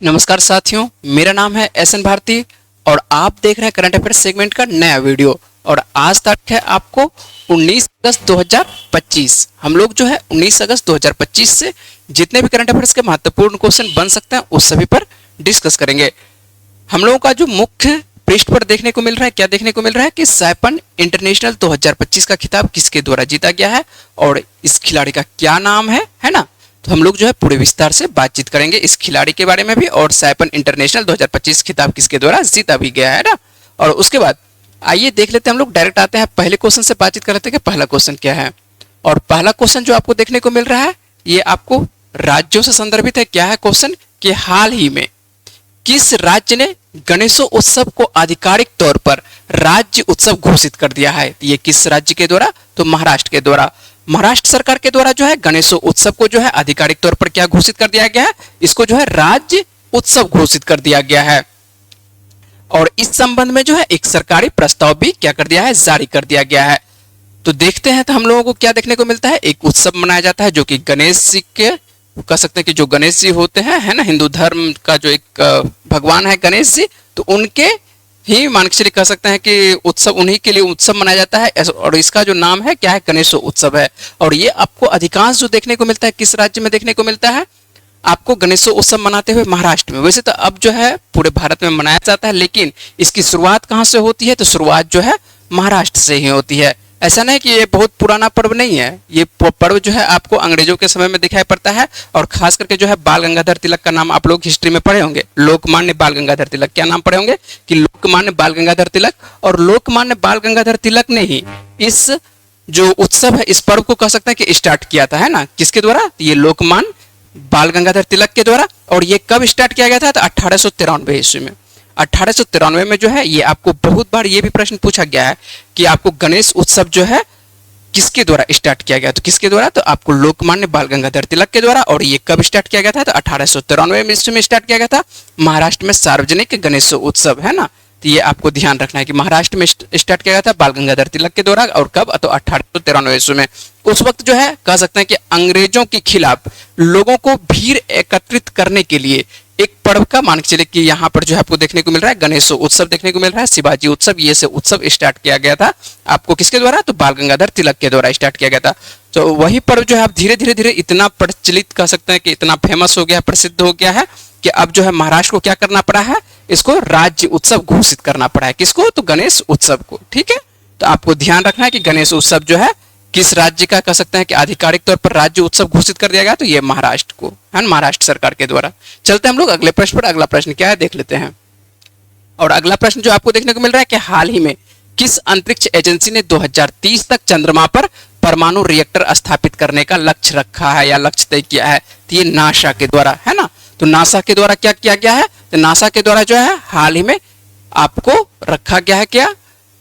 नमस्कार साथियों, मेरा नाम है एस एन भारती और आप देख रहे हैं करंट अफेयर्स सेगमेंट का नया वीडियो। और आज तारीख है आपको 19 अगस्त 2025। हम लोग जो है 19 अगस्त 2025 से जितने भी करंट अफेयर्स के महत्वपूर्ण क्वेश्चन बन सकते हैं उस सभी पर डिस्कस करेंगे। हम लोगों का जो मुख्य पृष्ठ पर देखने को मिल रहा है, क्या देखने को मिल रहा है कि सैपन इंटरनेशनल 2025 का खिताब किसके द्वारा जीता गया है और इस खिलाड़ी का क्या नाम है ना। तो हम लोग जो है पूरे विस्तार से बातचीत करेंगे इस खिलाड़ी के बारे में भी और सैपन इंटरनेशनल 2025 खिताब किसके द्वारा जीता भी गया है ना। और उसके बाद आइए देख लेते हैं, हम लोग डायरेक्ट आते हैं पहले क्वेश्चन से बातचीत कर लेते हैं कि पहला क्वेश्चन क्या है। और पहला क्वेश्चन जो आपको देखने को मिल रहा है ये आपको राज्यों से संदर्भित है। क्या है क्वेश्चन कि हाल ही में किस राज्य ने गणेशोत्सव को आधिकारिक तौर पर राज्य उत्सव घोषित कर दिया है। ये किस राज्य के द्वारा? तो महाराष्ट्र के द्वारा। महाराष्ट्र सरकार के द्वारा जो है गणेशोत्सव को जो है आधिकारिक तौर पर क्या घोषित कर दिया गया है, इसको जो है राज्य उत्सव घोषित कर दिया गया है। और इस संबंध में जो है एक सरकारी प्रस्ताव भी क्या कर दिया है, जारी कर दिया गया है। तो देखते हैं तो हम लोगों को क्या देखने को मिलता है। एक उत्सव मनाया जाता है जो कि गणेश जी के कह सकते हैं कि जो गणेश जी होते हैं है ना, हिंदू धर्म का जो एक भगवान है गणेश जी, तो उनके ही मान के चलिए कह सकते हैं कि उत्सव उन्हीं के लिए उत्सव मनाया जाता है। और इसका जो नाम है क्या है, गणेशोत्सव है। और ये आपको अधिकांश जो देखने को मिलता है किस राज्य में देखने को मिलता है, आपको गणेशोत्सव मनाते हुए महाराष्ट्र में। वैसे तो अब जो है पूरे भारत में मनाया जाता है, लेकिन इसकी शुरुआत कहाँ से होती है, तो शुरुआत जो है महाराष्ट्र से ही होती है। ऐसा नहीं कि ये बहुत पुराना पर्व नहीं है, ये पर्व जो है आपको अंग्रेजों के समय में दिखाई पड़ता है। और खास करके जो है बाल गंगाधर तिलक का नाम आप लोग हिस्ट्री में पढ़े होंगे, लोकमान्य बाल गंगाधर तिलक। क्या नाम पढ़े होंगे कि लोकमान्य बाल गंगाधर तिलक। और लोकमान्य बाल गंगाधर तिलक ने ही इस जो उत्सव है, इस पर्व को कह सकते हैं कि स्टार्ट किया था, है ना। किसके द्वारा? ये लोकमान्य बाल गंगाधर तिलक के द्वारा। और ये कब स्टार्ट किया गया था? तो 1893 ईस्वी में। 1893 में जो है ये आपको बहुत बार ये भी प्रश्न पूछा गया है कि आपको गणेश उत्सव जो है किसके द्वारा स्टार्ट किया गया। तो किसके द्वारा? तो आपको लोकमान्य बाल गंगाधर तिलक के द्वारा। और ये कब स्टार्ट किया गया था? तो 1893 ईस्वी में स्टार्ट किया गया था महाराष्ट्र में सार्वजनिक गणेश उत्सव, है ना। तो ये आपको ध्यान रखना है कि महाराष्ट्र में स्टार्ट किया गया था बाल गंगाधर तिलक के द्वारा। और कब? तो 1893 ईस्वी में। उस वक्त जो है कह सकते हैं कि अंग्रेजों के खिलाफ लोगों को भीड़ एकत्रित करने के लिए एक पर्व का मान के चले कि यहाँ पर जो है आपको देखने को मिल रहा है गणेश उत्सव देखने को मिल रहा है, शिवाजी उत्सव, ये से उत्सव स्टार्ट किया गया था आपको किसके द्वारा? तो बाल गंगाधर तिलक के द्वारा स्टार्ट किया गया था। तो वही पर्व जो है आप धीरे धीरे इतना प्रचलित कह सकते हैं कि इतना फेमस हो गया, प्रसिद्ध हो गया है कि अब जो है महाराष्ट्र को क्या करना पड़ा है, इसको राज्य उत्सव घोषित करना पड़ा है। किसको? तो गणेश उत्सव को। ठीक है, तो आपको ध्यान रखना है कि गणेश उत्सव जो है किस राज्य का कह सकते हैं कि आधिकारिक तौर पर राज्य उत्सव घोषित कर दिया गया, तो ये महाराष्ट्र को है, महाराष्ट्र सरकार के द्वारा। चलते हैं हम लोग अगले प्रश्न पर। अगला प्रश्न क्या है देख लेते हैं। और अगला प्रश्न जो आपको देखने को मिल रहा है कि हाल ही में किस अंतरिक्ष एजेंसी ने 2030 तक चंद्रमा पर परमाणु रिएक्टर स्थापित करने का लक्ष्य रखा है या लक्ष्य तय किया है? तो ये नासा के द्वारा, है ना। तो नासा के द्वारा क्या किया गया है? तो नासा के द्वारा जो है हाल ही में आपको रखा गया है क्या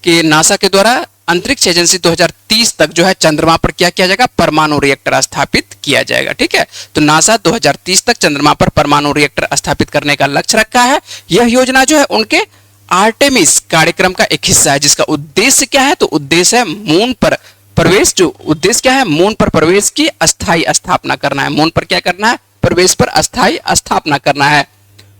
कि नासा के द्वारा अंतरिक्ष एजेंसी 2030 तक जो है चंद्रमा पर क्या किया जाएगा, परमाणु रिएक्टर स्थापित किया जाएगा। ठीक है, तो नासा 2030 तक चंद्रमा पर परमाणु रिएक्टर स्थापित करने का लक्ष्य रखा है। यह योजना जो है उनके आर्टेमिस कार्यक्रम का एक हिस्सा है, जिसका उद्देश्य क्या है? तो उद्देश्य है मून पर प्रवेश। जो उद्देश्य क्या है? मून पर प्रवेश की अस्थायी स्थापना करना है। मून पर क्या करना है? प्रवेश पर अस्थायी स्थापना करना है।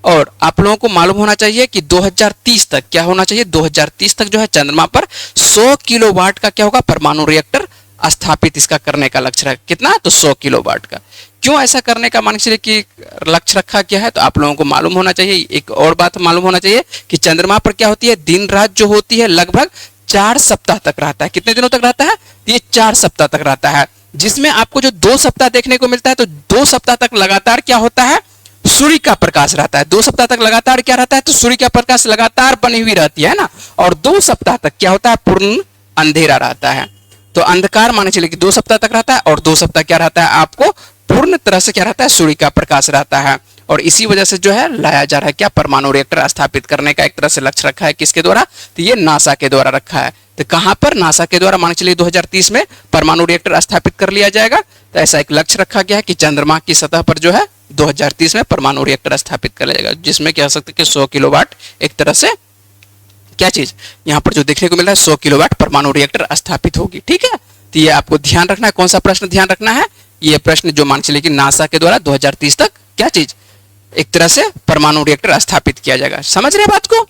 और आप लोगों को मालूम होना चाहिए कि 2030 तक क्या होना चाहिए, 2030 तक जो है चंद्रमा पर 100 किलोवाट का क्या होगा, परमाणु रिएक्टर स्थापित इसका करने का लक्ष्य है। कितना? तो 100 किलोवाट का। क्यों ऐसा करने का मान चलिए कि लक्ष्य रखा गया है, तो आप लोगों को मालूम होना चाहिए, एक और बात मालूम होना चाहिए कि चंद्रमा पर क्या होती है, दिन रात जो होती है लगभग 4 सप्ताह तक रहता है। कितने दिनों तक रहता है? ये 4 सप्ताह तक रहता है, जिसमें आपको जो 2 सप्ताह देखने को मिलता है, तो 2 सप्ताह तक लगातार क्या होता है, सूर्य का प्रकाश रहता है। 2 सप्ताह तक लगातार क्या रहता है, तो सूर्य का प्रकाश लगातार बनी हुई रहती है ना। और 2 सप्ताह तक क्या होता है, पूर्ण अंधेरा रहता है। तो अंधकार माने चलिए कि 2 सप्ताह तक रहता है और 2 सप्ताह क्या रहता है, आपको पूर्ण तरह से क्या रहता है, सूर्य का प्रकाश रहता है। और इसी वजह से जो है लाया जा रहा है क्या, परमाणु रिएक्टर स्थापित करने का एक तरह से लक्ष्य रखा है। किसके द्वारा? तो ये नासा के द्वारा रखा है। तो कहां पर? नासा के द्वारा मान चलिए 2030 में परमाणु रिएक्टर स्थापित कर लिया जाएगा। तो ऐसा एक लक्ष्य रखा गया है कि चंद्रमा की सतह पर जो है 2030 में परमाणु रिएक्टर स्थापित कर लिया जाएगा, जिसमें कह सकते हैं कि 100 किलोवाट एक तरह से क्या चीज यहाँ पर जो देखने को मिल रहा है, 100 किलोवाट परमाणु रिएक्टर स्थापित होगी। ठीक है, तो ये आपको ध्यान रखना है। कौन सा प्रश्न ध्यान रखना है? ये प्रश्न जो मान चलिए कि नासा के द्वारा 2030 तक क्या चीज एक तरह से परमाणु रिएक्टर स्थापित किया जाएगा। समझ रहे हैं बात को?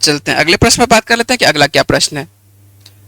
चलते हैं अगले प्रश्न पर बात कर लेते हैं कि अगला क्या प्रश्न है।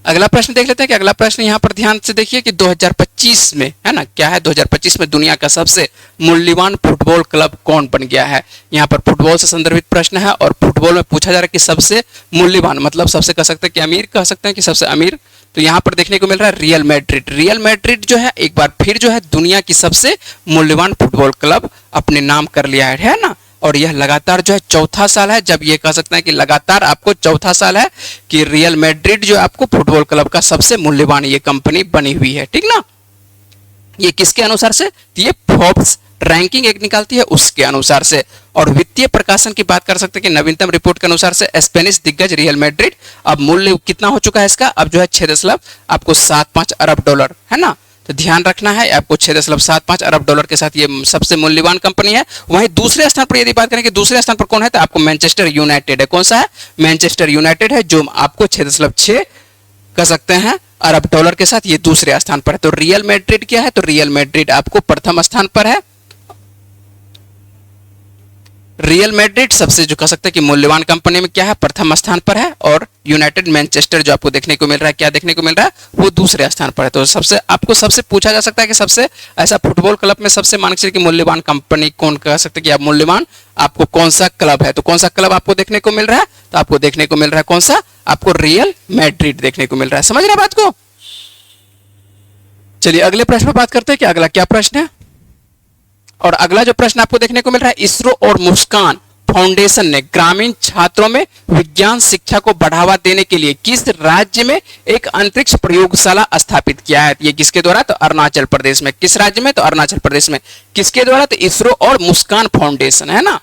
अगला प्रश्न देख लेते हैं कि अगला प्रश्न यहाँ पर ध्यान से देखिए कि 2025 में है ना, क्या है 2025 में दुनिया का सबसे मूल्यवान फुटबॉल क्लब कौन बन गया है। यहाँ पर फुटबॉल से संदर्भित प्रश्न है और फुटबॉल में पूछा जा रहा है कि सबसे मूल्यवान मतलब सबसे कह सकते हैं कि अमीर कह सकते हैं कि सबसे अमीर। तो यहाँ पर देखने को मिल रहा है रियल मैड्रिड। रियल मैड्रिड जो है एक बार फिर जो है दुनिया की सबसे मूल्यवान फुटबॉल क्लब अपने नाम कर लिया है ना। और यह लगातार जो है चौथा साल है जब ये कह सकते हैं कि लगातार आपको चौथा साल है कि रियल मैड्रिड जो आपको फुटबॉल क्लब का सबसे मूल्यवान ये कंपनी बनी हुई है, ठीक ना। ये किसके अनुसार से? ये फोर्ब्स रैंकिंग एक निकालती है उसके अनुसार से। और वित्तीय प्रकाशन की बात कर सकते हैं कि नवीनतम रिपोर्ट के अनुसार से स्पेनिश दिग्गज रियल मैड्रिड अब मूल्य कितना हो चुका है इसका, अब जो है 6.75 अरब डॉलर है ना। तो ध्यान रखना है आपको 6.75 अरब डॉलर के साथ ये सबसे मूल्यवान कंपनी है। वहीं दूसरे स्थान पर यदि बात करें कि दूसरे स्थान पर कौन है तो आपको मैनचेस्टर यूनाइटेड है। कौन सा है? मैनचेस्टर यूनाइटेड है जो आपको 6.6 कह सकते हैं अरब डॉलर के साथ ये दूसरे स्थान पर है। तो रियल मैड्रिड क्या है? तो रियल मैड्रिड आपको प्रथम स्थान पर है। रियल मैड्रिड सबसे जो कह सकते हैं कि मूल्यवान कंपनी में क्या है, प्रथम स्थान पर है। और यूनाइटेड मैनचेस्टर जो आपको देखने को मिल रहा है, क्या देखने को मिल रहा है, वो दूसरे स्थान पर है। तो सबसे आपको सबसे पूछा जा सकता है कि सबसे ऐसा फुटबॉल क्लब में सबसे मान के चलिए कि मूल्यवान कंपनी कौन कह सकते हैं कि आप मूल्यवान आपको कौन सा क्लब है। तो कौन सा क्लब आपको देखने को मिल रहा है? तो आपको देखने को मिल रहा है कौन सा, आपको रियल मैड्रिड देखने को मिल रहा है। समझ रहे हैं बात को? चलिए अगले प्रश्न पर बात करते हैं कि अगला क्या प्रश्न है। और अगला जो प्रश्न आपको देखने को मिल रहा है, इसरो और मुस्कान फाउंडेशन ने ग्रामीण छात्रों में विज्ञान शिक्षा को बढ़ावा देने के लिए किस राज्य में एक अंतरिक्ष प्रयोगशाला स्थापित किया है। ये किसके द्वारा? तो अरुणाचल प्रदेश में। किस राज्य में? तो अरुणाचल प्रदेश में। किसके द्वारा? तो इसरो और मुस्कान फाउंडेशन है ना।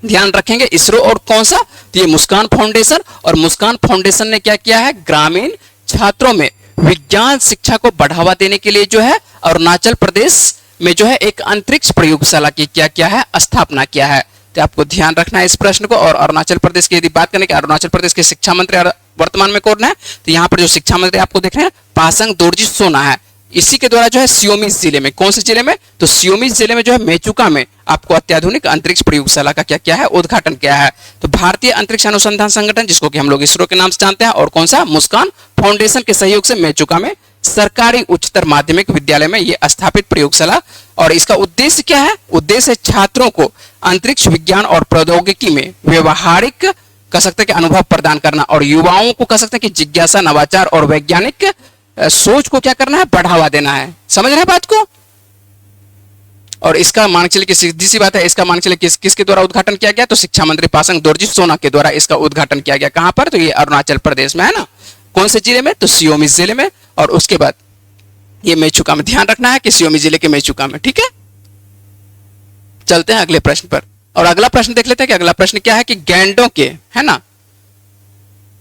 ध्यान रखेंगे इसरो और कौन सा, तो ये मुस्कान फाउंडेशन। और मुस्कान फाउंडेशन ने क्या किया है, ग्रामीण छात्रों में विज्ञान शिक्षा को बढ़ावा देने के लिए जो है अरुणाचल प्रदेश में जो है एक अंतरिक्ष प्रयोगशाला की क्या किया है, स्थापना किया है। तो आपको ध्यान रखना है इस प्रश्न को। और अरुणाचल प्रदेश की यदि बात करें कि अरुणाचल प्रदेश के शिक्षा मंत्री वर्तमान में कौन है, तो यहाँ पर जो शिक्षा मंत्री आपको देख रहे हैं पासंग दोरजी सोना है। इसी के द्वारा जो है सियोमी जिले में, कौन से जिले में, तो सियोमी जिले में जो है मेचुका में आपको अत्याधुनिक अंतरिक्ष प्रयोगशाला का क्या किया है, उद्घाटन किया है। तो भारतीय अंतरिक्ष अनुसंधान संगठन जिसको कि हम लोग इसरो के नाम से जानते हैं, और कौन सा, मुस्कान फाउंडेशन के सहयोग से मेचुका में सरकारी उच्चतर माध्यमिक विद्यालय में यह स्थापित प्रयोगशाला। और इसका उद्देश्य क्या है, उद्देश्य छात्रों को अंतरिक्ष विज्ञान और प्रौद्योगिकी में व्यवहारिक कह सकते हैं कि अनुभव प्रदान करना, और युवाओं को कह सकते हैं कि जिज्ञासा, नवाचार और वैज्ञानिक सोच को क्या करना है, बढ़ावा देना है। समझ रहे हैं बात को? और इसका मान चलिए कि सीधी सी बात है, इसका मान चलिए किसके द्वारा उद्घाटन किया गया, तो शिक्षा मंत्री पासंग दोरजी सोना के द्वारा इसका उद्घाटन किया गया। कहां पर, तो ये अरुणाचल प्रदेश में है ना। कौन से जिले में, तो सियोमी जिले में। और उसके बाद ये मेचुका में, ध्यान रखना है कि सियोमी जिले के मेचुका में, ठीक है। चलते हैं अगले प्रश्न पर। और अगला प्रश्न देख लेते हैं कि अगला प्रश्न क्या है कि गैंडों के, है ना,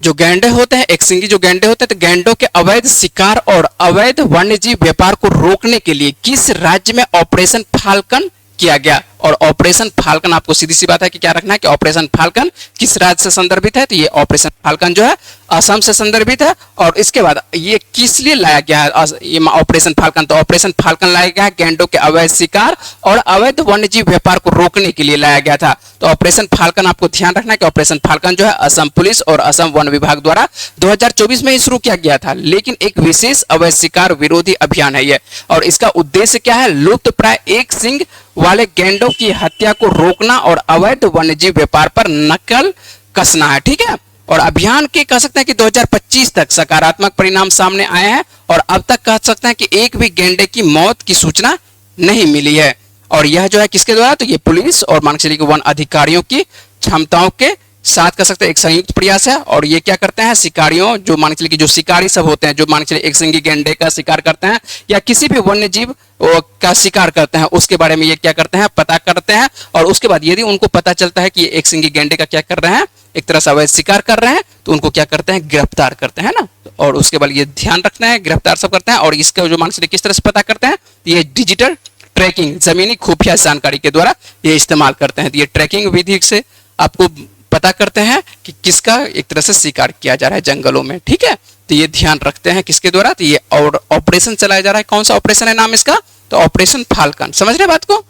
जो गैंडे होते हैं, एक सिंगी जो गैंडे होते हैं, तो गैंडों के अवैध शिकार और अवैध वन्यजीव व्यापार को रोकने के लिए किस राज्य में ऑपरेशन फाल्कन किया गया। और ऑपरेशन फाल्कन आपको सीधी सी बात है कि क्या रखना है कि ऑपरेशन फाल्कन किस राज्य से संदर्भित है, तो ये ऑपरेशन फाल्कन जो है असम से संदर्भित है। और इसके बाद ये किस लिए लाया गया है ये ऑपरेशन फाल्कन, तो ऑपरेशन फाल्कन लाया गया है गैंडों के अवैध शिकार और अवैध वन्यजीव व्यापार को रोकने के लिए लाया गया था। तो ऑपरेशन फाल्कन आपको ध्यान रखना है कि ऑपरेशन फाल्कन जो है असम पुलिस और असम वन विभाग द्वारा 2024 में शुरू किया गया था, लेकिन एक विशेष अवैध शिकार विरोधी अभियान है ये। और इसका उद्देश्य क्या है, लुप्त प्राय एक सिंग वाले गैंडों की हत्या को रोकना और अवैध वन्यजीव व्यापार पर नकल कसना है, ठीक है। और अभियान के कह सकते हैं कि 2025 तक सकारात्मक परिणाम सामने आए हैं और अब तक कह सकते हैं कि एक भी गैंडे की मौत की सूचना नहीं मिली है। और यह जो है किसके द्वारा, तो ये पुलिस और मान के वन अधिकारियों की क्षमताओं के साथ कह सकते हैं एक संयुक्त प्रयास है। और ये क्या करते हैं, शिकारियों जो मान के चलिए कि जो शिकारी सब होते हैं, जो मान के चलिए एक सिंगी गैंडे का शिकार करते हैं या किसी भी वन्य जीव का शिकार करते हैं, उसके बारे में ये क्या करते हैं, पता करते हैं। और उसके बाद यदि उनको पता चलता है कि ये एक सिंगी गैंडे का क्या कर रहे हैं, एक तरह से अवैध शिकार कर रहे हैं, तो उनको क्या करते हैं, गिरफ्तार करते हैं ना। और उसके बाद ये ध्यान रखना है, गिरफ्तार सब करते हैं। और इसका जो मान के चलिए किस तरह से पता करते हैं, ये डिजिटल ट्रैकिंग, जमीनी खुफिया जानकारी के द्वारा ये इस्तेमाल करते हैं। तो ये ट्रैकिंग विधि से आपको पता करते हैं कि किसका एक तरह से शिकार किया जा रहा है जंगलों में, ठीक है। तो ये ध्यान रखते हैं किसके द्वारा, तो ये और ऑपरेशन चलाया जा रहा है। कौन सा ऑपरेशन है, नाम इसका, तो ऑपरेशन फाल्कन। समझ रहे बात को?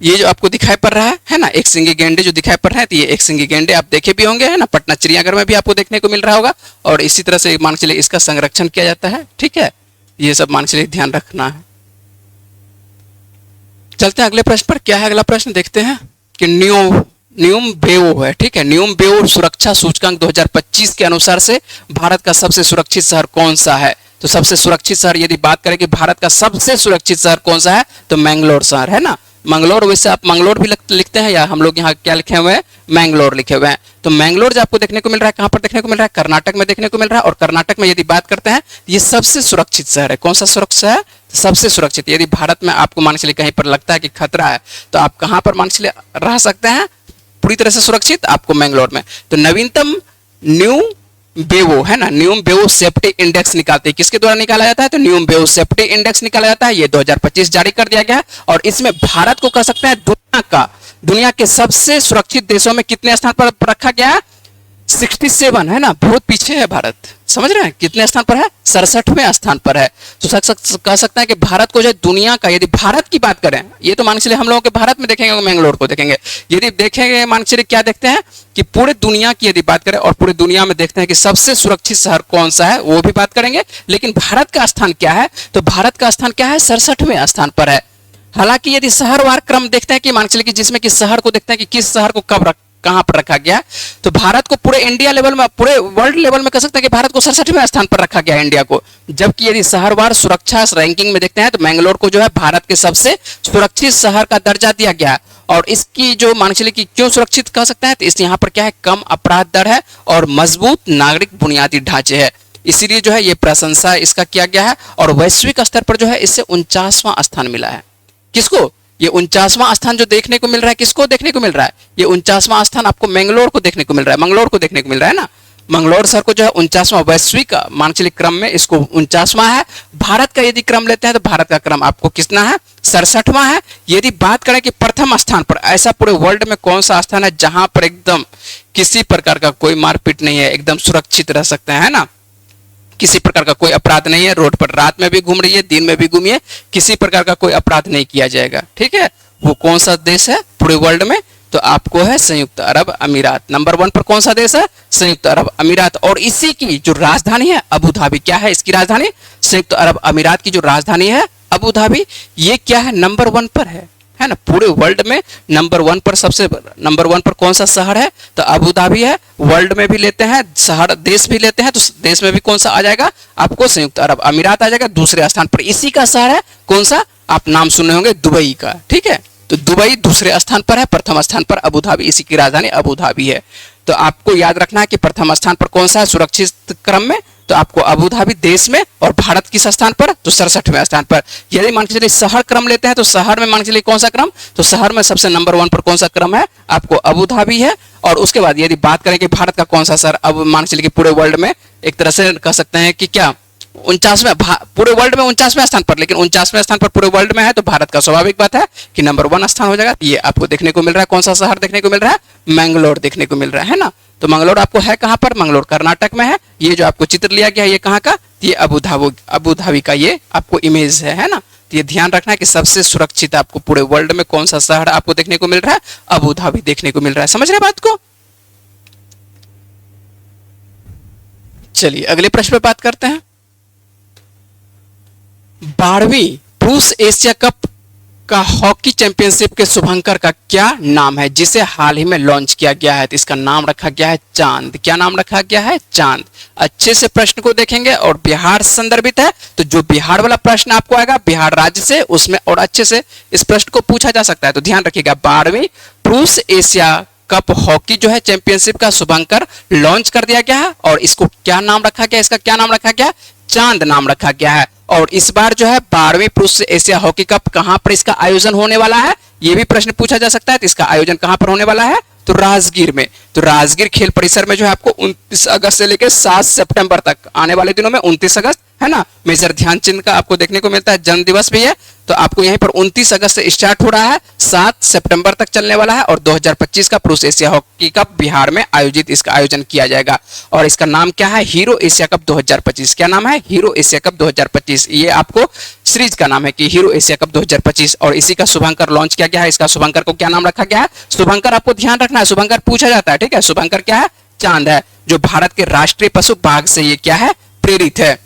ये जो आपको दिखाई पड़ रहा है ना, एक सिंगी गेंडे जो दिखाई पड़ रहा है, तो ये एक सिंगी गेंडे आप देखे भी होंगे, है ना, पटना चिड़ियाघर में भी आपको देखने को मिल रहा होगा। और इसी तरह से मान के चलिए इसका संरक्षण किया जाता है, ठीक है। ये सब मान के चलिए ध्यान रखना है। चलते हैं अगले प्रश्न पर। क्या है अगला प्रश्न, देखते हैं कि न्यूम बेओ है, ठीक है। न्यूम बेओ सुरक्षा सूचकांक 2025 के अनुसार से भारत का सबसे सुरक्षित शहर कौन सा है? तो सबसे सुरक्षित शहर यदि बात करें कि भारत का सबसे सुरक्षित शहर कौन सा है, तो मैंगलोर शहर है ना। मंगलोर, वैसे आप मंगलोर भी लिखते हैं, या हम लोग यहाँ क्या लिखे हुए हैं, मैंगलोर लिखे हुए हैं। तो मैंगलोर जो आपको देखने को मिल रहा है, कहाँ पर देखने को मिल रहा है, कर्नाटक में देखने को मिल रहा है। और कर्नाटक में यदि बात करते हैं, ये सबसे सुरक्षित शहर है। कौन सा सुरक्षित है? सबसे सुरक्षित। यदि भारत में आपको मान के चलिए कहीं पर लगता है कि खतरा है, तो आप कहाँ पर मान के चलिए रह सकते हैं पूरी तरह से सुरक्षित? आपको मैंगलोर में। तो नवीनतम न्यू बेवो है ना, न्यूम बेवो सेफ्टी इंडेक्स निकालते हैं, किसके द्वारा निकाला जाता है? तो न्यूम बेवो सेफ्टी इंडेक्स निकाला जाता है। ये 2025 जारी कर दिया गया है। और इसमें भारत को कह सकते हैं दुनिया के सबसे सुरक्षित देशों में कितने स्थान पर रखा गया है? 67 है ना, बहुत पीछे है भारत। समझ रहे हैं कितने स्थान पर है? 67वें स्थान पर है। तो कह सकते हैं कि भारत को जो दुनिया का, यदि भारत की बात करें, ये तो मान के चलिए हम लोगों के भारत में देखेंगे, मैंगलोर को देखेंगे। यदि देखेंगे मान के चलिए क्या देखते हैं कि पूरे दुनिया की यदि बात करें, और पूरे दुनिया में देखते हैं कि सबसे सुरक्षित शहर कौन सा है, वो भी बात करेंगे। लेकिन भारत का स्थान क्या है? तो भारत का स्थान क्या है? 67वें स्थान पर है। हालांकि यदि शहरवार क्रम देखते हैं कि मान के चलिए कि जिसमें कि शहर को देखते हैं कि किस शहर को कब कहां पर रखा गया, तो भारत को पूरे इंडिया लेवल में, पूरे वर्ल्ड लेवल में कह सकते हैं कि भारत को 67वें स्थान पर रखा गया इंडिया को। जबकि यदि शहरवार सुरक्षा रैंकिंग में देखते हैं, तो मैंगलोर को जो है भारत के सबसे सुरक्षित शहर का दर्जा दिया गया है। और इसकी जो मान चलिए कि क्यों सुरक्षित कह सकते हैं, तो इस यहाँ पर क्या है, कम अपराध दर है और मजबूत नागरिक बुनियादी ढांचे है, इसीलिए जो है ये प्रशंसा इसका किया गया है। और वैश्विक स्तर पर जो है इससे 49वां स्थान मिला है। किसको? ये 49वां स्थान जो देखने को मिल रहा है, किसको देखने को मिल रहा है? ये 49वां स्थान आपको मैंगलोर को देखने को मिल रहा है, मंगलोर को देखने को मिल रहा है ना। मंगलोर शहर को जो है 49वां वैश्विक मान चलिए क्रम में इसको 49वां है। भारत का यदि क्रम लेते हैं, तो भारत का क्रम आपको कितना है? 67वां है। यदि बात करें कि प्रथम स्थान पर, ऐसा पूरे वर्ल्ड में कौन सा स्थान है जहां पर एकदम किसी प्रकार का कोई मारपीट नहीं है, एकदम सुरक्षित रह सकते हैं, है ना, किसी प्रकार का कोई अपराध नहीं है, रोड पर रात में भी घूम रही है, दिन में भी घूमिए, किसी प्रकार का कोई अपराध नहीं किया जाएगा, ठीक है। वो कौन सा देश है पूरे वर्ल्ड में? तो आपको है संयुक्त अरब अमीरात। नंबर 1 पर कौन सा देश है? संयुक्त अरब अमीरात। और इसी की जो राजधानी है अबू धाबी, क्या है इसकी राजधानी? संयुक्त अरब अमीरात की जो राजधानी है अबू धाबी, ये क्या है? नंबर 1 पर है ना, पूरे वर्ल्ड में नंबर 1 पर, सबसे नंबर 1 पर कौन सा शहर है? तो अबू धाबी है। वर्ल्ड में भी लेते हैं शहर, देश भी लेते हैं, तो देश में भी कौन सा आ जाएगा? आपको संयुक्त अरब अमीरात आ जाएगा दूसरे स्थान पर। इसी का शहर है कौन सा? आप नाम सुने होंगे, दुबई का, ठीक है। तो दुबई दूसरे स्थान पर है, प्रथम स्थान पर अबू धाबी, इसी की राजधानी अबू धाबी है। तो आपको याद रखना है कि प्रथम स्थान पर कौन सा है सुरक्षित क्रम में? तो आपको अबू धाबी देश में, और भारत किस स्थान पर? तो 67वें स्थान पर। यदि मान के चलिए शहर क्रम लेते हैं, तो शहर में मान के चलिए कौन सा क्रम? तो शहर में सबसे नंबर 1 पर कौन सा क्रम है? आपको अबू धाबी है। और उसके बाद यदि बात करें कि भारत का कौन सा शहर, अब मान के चलिए कि पूरे वर्ल्ड में एक तरह से कह सकते हैं कि क्या 49वें, पूरे वर्ल्ड में 49वें स्थान पर, लेकिन 49वें स्थान पर पूरे वर्ल्ड में है, तो भारत का स्वाभाविक बात है कि नंबर 1 स्थान हो जाएगा। ये आपको देखने को मिल रहा है, कौन सा शहर देखने को मिल रहा है? मैंगलोर देखने को मिल रहा है ना। तो मंगलोर आपको है कहां पर? मंगलोर कर्नाटक में है। ये जो आपको चित्र लिया गया है, ये कहां का? ये अबू धाबी का ये आपको इमेज है ना। तो ये ध्यान रखना है कि सबसे सुरक्षित आपको पूरे वर्ल्ड में कौन सा शहर आपको देखने को मिल रहा है? अबू धाबी देखने को मिल रहा है। समझ रहे बात को? चलिए अगले प्रश्न पे बात करते हैं। 12वीं पुरुष एशिया कप का हॉकी चैंपियनशिप के शुभंकर का क्या नाम है, जिसे हाल ही में लॉन्च किया गया है? तो इसका नाम रखा गया है चांद। क्या नाम रखा गया है? चांद। अच्छे से प्रश्न को देखेंगे, और बिहार संदर्भित है, तो जो बिहार वाला प्रश्न आपको आएगा बिहार राज्य से, उसमें और अच्छे से इस प्रश्न को पूछा जा सकता है। तो ध्यान रखिएगा, 12वीं पुरुष एशिया कप हॉकी जो है चैंपियनशिप का शुभंकर लॉन्च कर दिया गया है। और इसको क्या नाम रखा गया? इसका क्या नाम रखा गया? चांद नाम रखा गया है। और इस बार जो है 12वीं पुरुष एशिया हॉकी कप कहां पर इसका आयोजन होने वाला है, यह भी प्रश्न पूछा जा सकता है। तो इसका आयोजन कहां पर होने वाला है? तो राजगीर में। तो राजगीर खेल परिसर में जो है आपको 29 अगस्त से लेकर 7 सितंबर तक, आने वाले दिनों में 29 अगस्त है ना। मेजर ध्यानचंद का आपको देखने को मिलता है जन्म दिवस भी है, तो आपको यहीं पर 29 अगस्त से स्टार्ट हो रहा है, 7 सितंबर तक चलने वाला है, और 2025 का पुरुष एशिया हॉकी कप बिहार में आयोजित इसका आयोजन किया जाएगा। और इसका नाम क्या है, हीरो एशिया कप 2025। क्या नाम है, हीरो एशिया कप 2025। ये आपको सीरीज का नाम है कि हीरो एशिया कप 2025, और इसी का शुभंकर लॉन्च किया गया है। इसका शुभंकर को क्या नाम रखा गया है, शुभंकर आपको ध्यान रखना है, शुभंकर पूछा जाता है, ठीक है। शुभंकर क्या है, चांद है, जो भारत के राष्ट्रीय पशु बाघ से ये क्या है, प्रेरित है,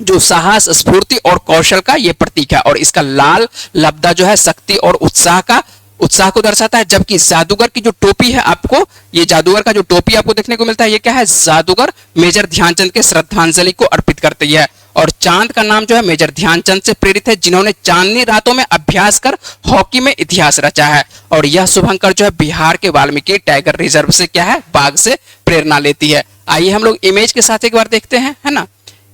जो साहस, स्फूर्ति और कौशल का ये प्रतीक है। और इसका लाल लब्दा जो है शक्ति और उत्साह को दर्शाता है, जबकि जादूगर की जो टोपी है, आपको ये जादूगर का जो टोपी आपको देखने को मिलता है, ये क्या है, जादूगर मेजर ध्यानचंद के श्रद्धांजलि को अर्पित करती है। और चांद का नाम जो है मेजर ध्यानचंद से प्रेरित है, जिन्होंने चांदनी रातों में अभ्यास कर हॉकी में इतिहास रचा है। और यह शुभंकर जो है बिहार के वाल्मीकि टाइगर रिजर्व से क्या है, बाघ से प्रेरणा लेती है। आइए हम लोग इमेज के साथ एक बार देखते हैं, है ना।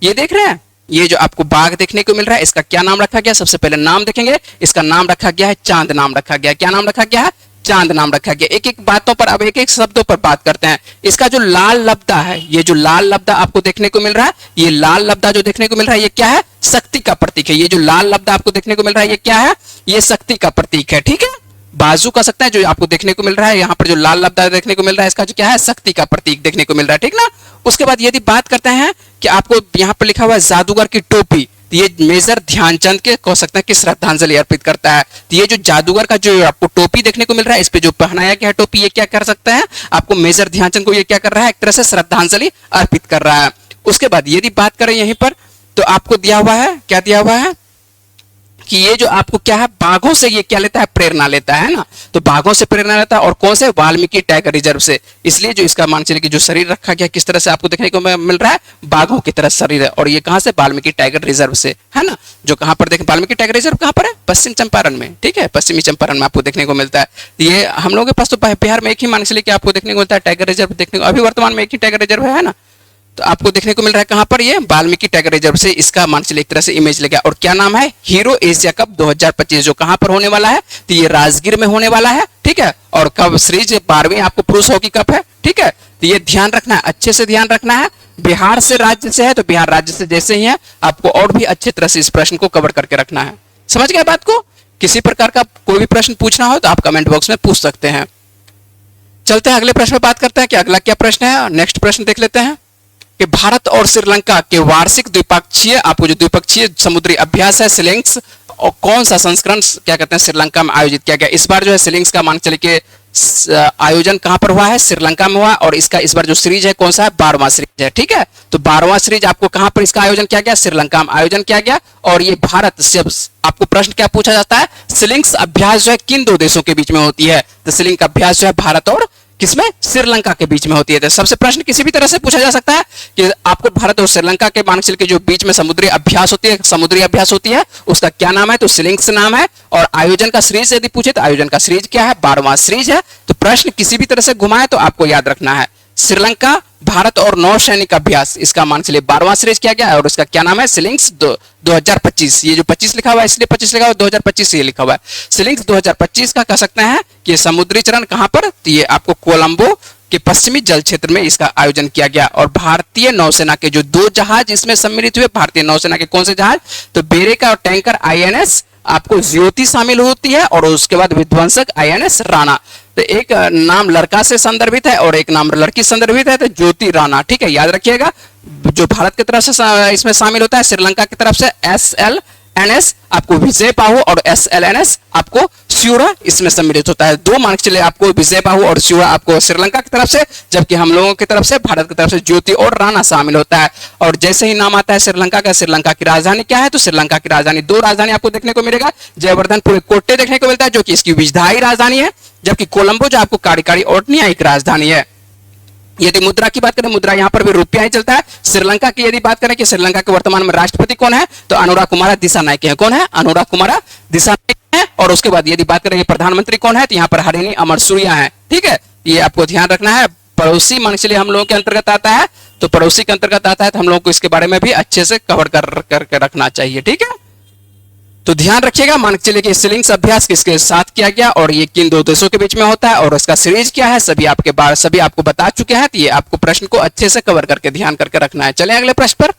ये देख रहे हैं, ये जो आपको बाघ देखने को मिल रहा है, इसका क्या नाम रखा गया, सबसे पहले नाम देखेंगे, इसका नाम रखा गया है चांद, नाम रखा गया। क्या नाम रखा गया है, चांद नाम रखा गया। एक एक बातों पर, अब एक एक शब्दों पर बात करते हैं। इसका जो लाल लब्दा है, ये जो लाल लब्दा आपको देखने को मिल रहा है, ये लाल लब्दा जो देखने को मिल रहा है, ये क्या है, शक्ति का प्रतीक है। ये जो लाल लब्दा आपको देखने को मिल रहा है, ये क्या है, ये शक्ति का प्रतीक है, ठीक है। बाजू का सकता है जो आपको देखने को मिल रहा है, यहाँ पर जो लाल लब्दा देखने को मिल रहा है, इसका जो क्या है, शक्ति का प्रतीक देखने को मिल रहा है, ठीक ना। उसके बाद यदि बात करते हैं कि आपको यहाँ पर लिखा हुआ है जादूगर की टोपी, तो ये मेजर ध्यानचंद के कह सकते हैं कि श्रद्धांजलि अर्पित करता है। तो ये जो जादूगर का जो आपको टोपी देखने को मिल रहा है, इस पे जो पहनाया गया है टोपी, ये क्या कर सकता है, आपको मेजर ध्यानचंद को ये क्या कर रहा है, एक तरह से श्रद्धांजलि अर्पित कर रहा है। उसके बाद यदि बात करें यहीं पर, तो आपको दिया हुआ है, क्या दिया हुआ है कि ये जो आपको क्या है, बाघों से ये क्या लेता है, प्रेरणा लेता है ना। तो बाघों से प्रेरणा लेता है, और कौन से, वाल्मीकि टाइगर रिजर्व से। इसलिए जो इसका मान चलिए कि जो शरीर रखा गया किस तरह से आपको देखने को मिल रहा है, बाघों की तरह शरीर है। और ये कहां से, वाल्मीकि टाइगर रिजर्व से, है ना। जो कहां पर देखें, वाल्मीकि टाइगर रिजर्व कहां पर है, पश्चिम चंपारण में, ठीक है, पश्चिमी चंपारण में आपको देखने को मिलता है। ये हम लोगों के पास तो बिहार में एक ही मान चलिए कि आपको देखने को मिलता है टाइगर रिजर्व, देखने को अभी वर्तमान में एक ही टाइगर रिजर्व है ना। तो आपको देखने को मिल रहा है कहां पर, ये वाल्मीकि टाइगर रिजर्व से इसका मान चलिए एक तरह से इमेज लगा। और क्या नाम है, हीरो एशिया कप 2025, जो कहां पर होने वाला है, तो ये राजगीर में होने वाला है, ठीक है। और कब, सीरीज 12वीं आपको पुरुष हॉकी कप है, ठीक है। तो ये ध्यान रखना है, अच्छे से ध्यान रखना है। बिहार से राज्य से है, तो बिहार राज्य से जैसे ही है, आपको और भी अच्छे तरह से इस प्रश्न को कवर करके रखना है। समझ गए बात को। किसी प्रकार का कोई भी प्रश्न पूछना हो तो आप कमेंट बॉक्स में पूछ सकते हैं। चलते हैं अगले प्रश्न पर बात करते हैं कि अगला क्या प्रश्न है। नेक्स्ट प्रश्न देख लेते हैं कि भारत और श्रीलंका के वार्षिक द्विपक्षीय, आपको जो द्विपक्षीय समुद्री अभ्यास है सिलिंग्स, और कौन सा संस्करण क्या कहते हैं, श्रीलंका में आयोजित किया गया। इस बार जो है सिलिंग्स का मान चले कि आयोजन कहां पर हुआ है, श्रीलंका में हुआ। और इसका इस बार जो सीरीज है कौन सा है, 12वां सीरीज है, ठीक है। तो 12वां सीरीज आपको कहां पर इसका आयोजन किया गया, श्रीलंका में आयोजन किया गया। और ये भारत से, आपको प्रश्न क्या पूछा जाता है, सिलिंग्स अभ्यास जो है किन दो देशों के बीच में होती है। तो सिलिंग अभ्यास जो है भारत और किसमें, श्रीलंका के बीच में होती है। तो सबसे प्रश्न किसी भी तरह से पूछा जा सकता है कि आपको भारत और श्रीलंका के मानचिल के जो बीच में समुद्री अभ्यास होती है, उसका क्या नाम है, तो सिलिंग्स नाम है। और आयोजन का सीरीज यदि पूछे तो आयोजन का सीरीज क्या है, 12वां सीरीज है। तो प्रश्न किसी भी तरह से घुमाए तो आपको याद रखना है, श्रीलंका, भारत और नौसैनिक अभ्यास, इसका मान चलिए 12वां सीरीज किया गया है। और इसका क्या नाम है, सिलिंग्स 2025। ये जो 25 लिखा हुआ है इसलिए 25 लिखा हुआ है, 2025 ये लिखा हुआ है। सिलिंग्स 2025 का कह सकते हैं कि समुद्री चरण कहां पर, तो ये आपको कोलंबो के पश्चिमी जल क्षेत्र में इसका आयोजन किया गया। और भारतीय नौसेना के जो 2 जहाज इसमें सम्मिलित हुए, भारतीय नौसेना के कौन से जहाज, तो बेरेका और टैंकर INS आपको ज्योति शामिल होती है, और उसके बाद विध्वंसक INS राणा। तो एक नाम लड़का से संदर्भित है और एक नाम लड़की संदर्भित है, तो ज्योति राणा, ठीक है, याद रखिएगा। जो भारत की तरफ से इसमें शामिल होता है, श्रीलंका की तरफ से SLNS आपको विजय बाहु और SLNS आपको श्यूरा इसमें सम्मिलित होता है। 2 मार्क चले आपको विजय बाहु और श्यूरा आपको श्रीलंका की तरफ से, जबकि हम लोगों की तरफ से, भारत की तरफ से ज्योति और राणा शामिल होता है। और जैसे ही नाम आता है श्रीलंका का, श्रीलंका की राजधानी क्या है, तो श्रीलंका की राजधानी, 2 राजधानी आपको देखने को मिलेगा, जयवर्धनपुर कोट्टे देखने को मिलता है जो कि इसकी विधायी राजधानी है, जबकि कोलंबो जो आपको कार्यकारी और न्यायिक राजधानी है। यदि मुद्रा की बात करें, मुद्रा यहाँ पर भी रुपया ही चलता है। श्रीलंका की यदि बात करें कि श्रीलंका के वर्तमान में राष्ट्रपति कौन है, तो अनुरा कुमारा दिसानायके हैं। कौन है, अनुरा कुमारा दिसानायके हैं। और उसके बाद यदि बात करें प्रधानमंत्री कौन है, तो यहाँ पर हरिणी अमरसूरिया है, ठीक है। ये आपको ध्यान रखना है। पड़ोसी मान चलिए हम लोगों के अंतर्गत आता है, तो पड़ोसी के अंतर्गत आता है, तो हम लोगों को इसके बारे में भी अच्छे से कवर कर रखना चाहिए, ठीक है। तो ध्यान रखिएगा, मान के चलिए कि सिलिंग्स अभ्यास किसके साथ किया गया और ये किन 2 देशों के बीच में होता है और इसका सीरीज क्या है, सभी आपको बता चुके हैं। तो ये आपको प्रश्न को अच्छे से कवर करके ध्यान करके रखना है। चलें अगले प्रश्न पर।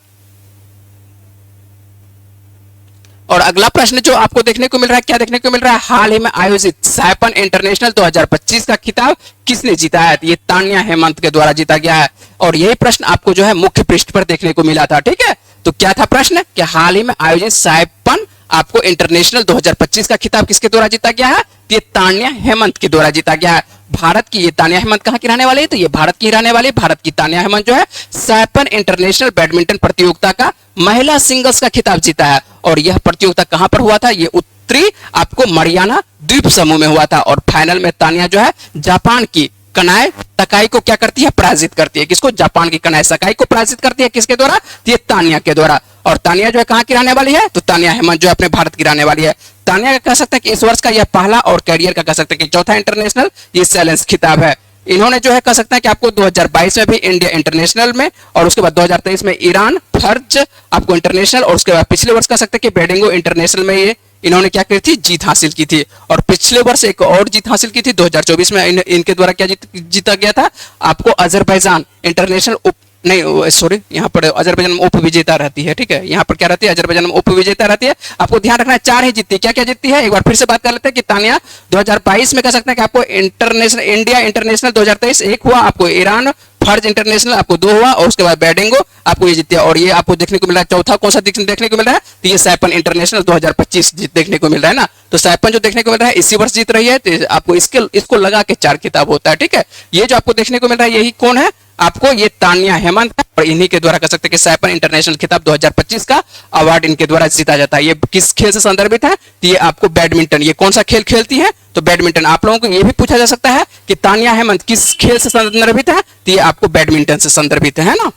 और अगला प्रश्न जो आपको देखने को मिल रहा है, क्या देखने को मिल रहा है, हाल ही में आयोजित सैपन इंटरनेशनल 2025 का खिताब किसने जीता है? ये तान्या हेमंत के द्वारा जीता गया है। और यही प्रश्न आपको जो है मुख्य पृष्ठ पर देखने को मिला था, ठीक है। तो क्या था प्रश्न कि हाल ही में आयोजित सैपन आपको इंटरनेशनल 2025 का खिताब किसके द्वारा जीता गया है? ये तान्या हेमंत के द्वारा जीता गया है। भारत की ये तान्या हेमंत कहां की रहने वाली है? तो ये भारत की रहने वाली, भारत की तान्या हेमंत जो है सैपन इंटरनेशनल बैडमिंटन प्रतियोगिता का महिला सिंगल्स का खिताब जीता है। और यह प्रतियोगिता कहां पर हुआ था? ये उत्तरी आपको मरियाना द्वीप समूह में हुआ था। और फाइनल में तान्या जो है जापान की कनाए सकाई को क्या करती है? पराजित करती है। किसको? जापान की कनाए सकाई को पराजित करती है। किसके द्वारा? ये तान्या के द्वारा। और तान्या जो है कहां की रहने वाली है? तो तान्या हेमंत जो है अपने भारत की रहने वाली है। तान्या का कह सकते हैं कि इस वर्ष का यह पहला और कैरियर का कह सकते हैं कि चौथा इंटरनेशनल ये चैलेंज खिताब है। इन्होंने जो है कह सकते हैं कि आपको 2022 में भी इंडिया इंटरनेशनल में, और उसके बाद 2023 में ईरान फर्ज आपको इंटरनेशनल, और उसके बाद पिछले वर्ष कह सकते हैं कि बेडिंगो इंटरनेशनल में ये इन्होंने क्या की थी? जीत हासिल की थी। और पिछले वर्ष एक और जीत हासिल की थी 2024 में इनके द्वारा क्या जीता गया था? आपको अजरबैजान इंटरनेशनल नहीं सॉरी, यहाँ पर अजरबैजान में उप विजेता रहती है, ठीक है। यहाँ पर क्या रहती है? अजरबैजान में उप विजेता रहती है। आपको ध्यान रखना है 4 ही जीतती है। क्या क्या जीतती है? एक बार फिर से बात कर लेते हैं कि तान्या 2022 में कह सकते हैं कि आपको इंटरनेशनल इंडिया इंटरनेशनल 2023 एक हुआ, आपको ईरान फर्ज इंटरनेशनल आपको 2 हुआ, और उसके बाद बैडिंगो आपको ये जीती है। और ये आपको देखने को मिल रहा है चौथा कौन सा देखने को मिल रहा है? तो ये सैपन इंटरनेशनल 2025 देखने को मिल रहा है ना। तो सैपन जो देखने को मिल रहा है इसी वर्ष जीत रही है। तो आपको इसको लगा के 4 खिताब होता है, ठीक है। ये जो आपको देखने को मिल रहा है यही कौन है? आपको ये तान्या हेमंत है। और इन्हीं के द्वारा कह सकते हैं कि सैपन इंटरनेशनल खिताब 2025 का अवार्ड इनके द्वारा जीता जाता है। ये किस खेल से संदर्भित है? तो ये आपको बैडमिंटन। ये कौन सा खेल खेलती है? तो बैडमिंटन। आप लोगों को ये भी पूछा जा सकता है कि तान्या हेमंत किस खेल से संदर्भित है? तो ये आपको बैडमिंटन से संदर्भित है ना।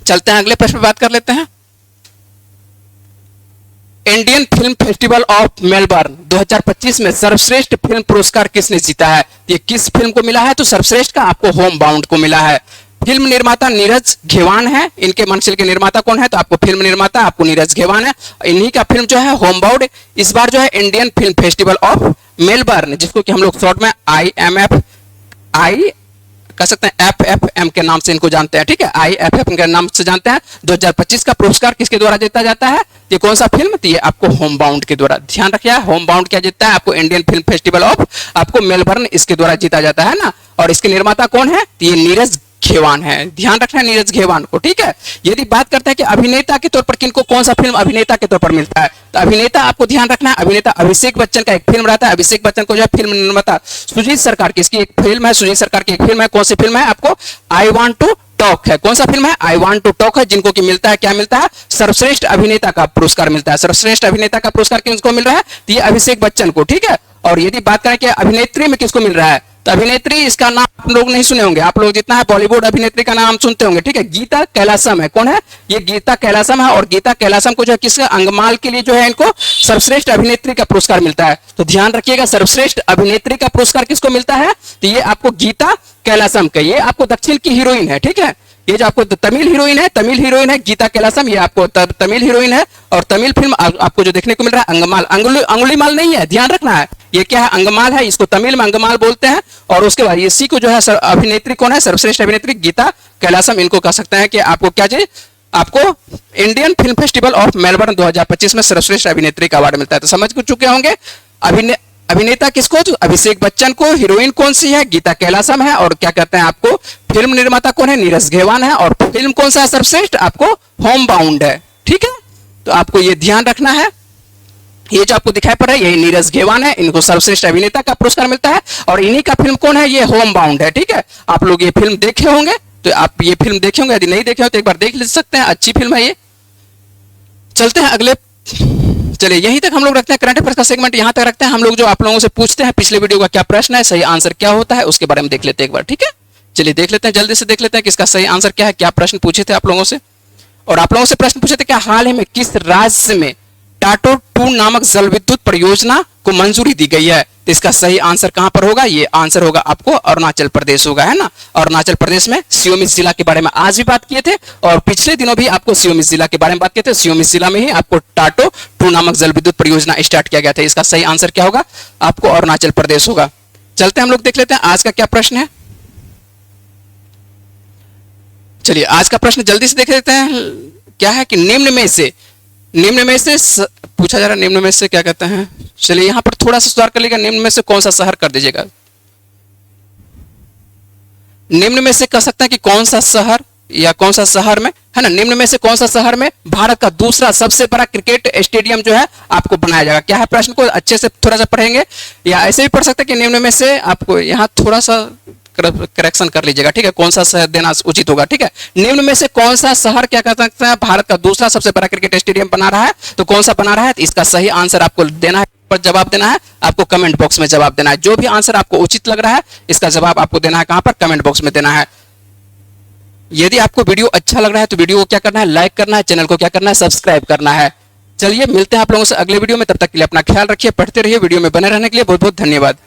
चलते हैं अगले प्रश्न पर बात कर लेते हैं। Indian film festival of Melbourne 2025 में सर्वश्रेष्ठ फिल्म पुरस्कार किसने जीता है? ये किस फिल्म को मिला है? तो सर्वश्रेष्ठ का आपको होम बाउंड को मिला है। फिल्म निर्माता नीरज घेवान है। इनके मनशिल के निर्माता कौन है? तो आपको फिल्म निर्माता आपको नीरज घेवान है। इन्हीं का फिल्म जो है होम बाउंड इस बार जो है Indian film festival of Melbourne, जिसको कि हम लोग शॉर्ट में IMF कह सकते हैं FFM के नाम से इनको जानते हैं, ठीक है। IFFM के नाम से जानते हैं। 2025 का पुरस्कार किसके द्वारा जीता जाता है? ये कौन सा फिल्म? तो ये आपको होम बाउंड के द्वारा। ध्यान रखिए होम बाउंड क्या जीतता है? आपको इंडियन फिल्म फेस्टिवल ऑफ आपको मेलबर्न इसके द्वारा जीता जाता है ना। और इसके निर्माता कौन है? तो ये नीरज घेवान है। ध्यान रखना है नीरज घेवान को, ठीक है। यदि बात करते हैं कि अभिनेता के तौर पर किनको कौन सा फिल्म अभिनेता के तौर पर मिलता है, तो अभिनेता आपको ध्यान रखना है अभिनेता अभिषेक बच्चन का एक फिल्म रहता है। अभिषेक बच्चन को जो है फिल्म निर्माता सुजीत सरकार की इसकी एक फिल्म है, सुजीत सरकार की एक फिल्म है। कौन सी फिल्म है? आपको आई वांट टू टॉक है। कौन सा फिल्म है? आई वांट टू टॉक है, जिनको की मिलता है क्या मिलता है? सर्वश्रेष्ठ अभिनेता का पुरस्कार मिलता है। सर्वश्रेष्ठ अभिनेता का पुरस्कार किसको मिल रहा है? तो ये अभिषेक बच्चन को, ठीक है। और यदि बात करें कि अभिनेत्री में किसको मिल रहा है, तो अभिनेत्री इसका नाम आप लोग नहीं सुने होंगे। आप लोग जितना है बॉलीवुड अभिनेत्री का नाम सुनते होंगे, ठीक है। गीता कैलासम है। कौन है? ये गीता कैलासम है। और गीता कैलासम को जो है किसका अंगमाल के लिए जो है इनको सर्वश्रेष्ठ अभिनेत्री का पुरस्कार मिलता है। तो ध्यान रखिएगा सर्वश्रेष्ठ अभिनेत्री का पुरस्कार किसको मिलता है? तो ये आपको गीता कैलासम का, ये आपको दक्षिण की हीरोइन है, ठीक है। ये जो आपको तमिल हीरोइन है गीता कैलासम, ये आपको तमिल हीरोइन है। और तमिल फिल्म आपको जो देखने को मिल रहा है अंगमाल, अंगुलीमाल नहीं है, ध्यान रखना है। ये क्या है? अंगमाल है। इसको तमिल में अंगमाल बोलते हैं। और उसके बाद इसी को जो है अभिनेत्री कौन है? सर्वश्रेष्ठ अभिनेत्री गीता कैलासम। इनको कह सकते हैं कि आपको क्या चाहिए? आपको Indian film festival of Melbourne 2025 में सर्वश्रेष्ठ अभिनेत्री का अवार्ड मिलता है। तो समझ चुके होंगे अभिनेता किसको? तो अभिषेक बच्चन को। हीरोइन कौन सी है? गीता कैलासम है। और क्या कहते हैं आपको फिल्म निर्माता कौन है? नीरज घेवान है। और फिल्म कौन सा है सर्वश्रेष्ठ? आपको होम बाउंड है, ठीक है। तो आपको ये ध्यान रखना है। ये जो आपको दिखाई पड़ रहा है यही नीरज घेवान है। इनको सर्वश्रेष्ठ अभिनेता का पुरस्कार मिलता है। और इन्हीं का फिल्म कौन है? ये होम बाउंड है, ठीक है। आप लोग ये फिल्म देखे होंगे, तो आप ये फिल्म देखे होंगे। यदि नहीं देखे हो तो एक बार देख सकते हैं, अच्छी फिल्म है ये। चलते हैं अगले। चलिए यहीं तक हम लोग रखते हैं करंट अफेयर्स का सेगमेंट, यहां तक रखते हैं। हम लोग जो आप लोगों से पूछते हैं पिछले वीडियो का क्या प्रश्न है, सही आंसर क्या होता है, उसके बारे में देख लेते हैं एक बार, ठीक है। चलिए देख लेते हैं, जल्दी से देख लेते हैं कि इसका सही आंसर क्या है। क्या प्रश्न पूछे थे आप लोगों से? और आप लोगों से प्रश्न पूछे थे क्या हाल ही में किस राज्य में टाटो 2 नामक जल विद्युत परियोजना को मंजूरी दी गई है? तो इसका सही आंसर कहां पर होगा? ये आंसर होगा आपको अरुणाचल प्रदेश होगा, है ना। अरुणाचल प्रदेश में सियोमिस जिला के बारे में आज भी बात किए थे, और पिछले दिनों भी आपको सियोमिस जिला के बारे में बात किए थे। सियोमिस जिला में ही आपको टाटो 2 नामक जल विद्युत परियोजना स्टार्ट किया गया था। इसका सही आंसर क्या होगा? आपको अरुणाचल प्रदेश होगा। चलते हैं हम लोग देख लेते हैं आज का क्या प्रश्न है। चलिए आज का प्रश्न जल्दी से देख लेते हैं। क्या है कि निम्न में से निम्न में से पूछा जा रहा है निम्न में से क्या कहते हैं। चलिए यहाँ पर थोड़ा सा सुधार कर लीजिएगा, निम्न में से कौन सा शहर कर दीजिएगा। निम्न में से कह सकते हैं कि कौन सा शहर या कौन सा शहर में, है ना, निम्न में से कौन सा शहर में भारत का दूसरा सबसे बड़ा क्रिकेट स्टेडियम जो है आपको बनाया जाएगा। क्या है प्रश्न को अच्छे से थोड़ा सा पढ़ेंगे, या ऐसे भी पढ़ सकते हैं कि निम्न में से आपको यहाँ थोड़ा सा करेक्शन कर लीजिएगा, ठीक है, कौन सा शहर देना उचित होगा, ठीक है। निम्न में से कौन सा शहर क्या कह सकते हैं भारत का दूसरा सबसे बड़ा क्रिकेट स्टेडियम बना रहा है, तो कौन सा बना रहा है, तो इसका सही आंसर आपको देना है, पर जवाब देना है आपको कमेंट बॉक्स में जवाब देना है। जो भी आंसर आपको उचित लग रहा है इसका जवाब आपको देना है कहां पर, कमेंट बॉक्स में देना है। यदि आपको वीडियो अच्छा लग रहा है तो वीडियो को क्या करना है, लाइक करना है, चैनल को क्या करना है, सब्सक्राइब करना है। चलिए मिलते हैं आप लोगों से अगले वीडियो में, तब तक के लिए अपना ख्याल रखिए, पढ़ते रहिए, वीडियो में बने रहने के लिए बहुत बहुत धन्यवाद।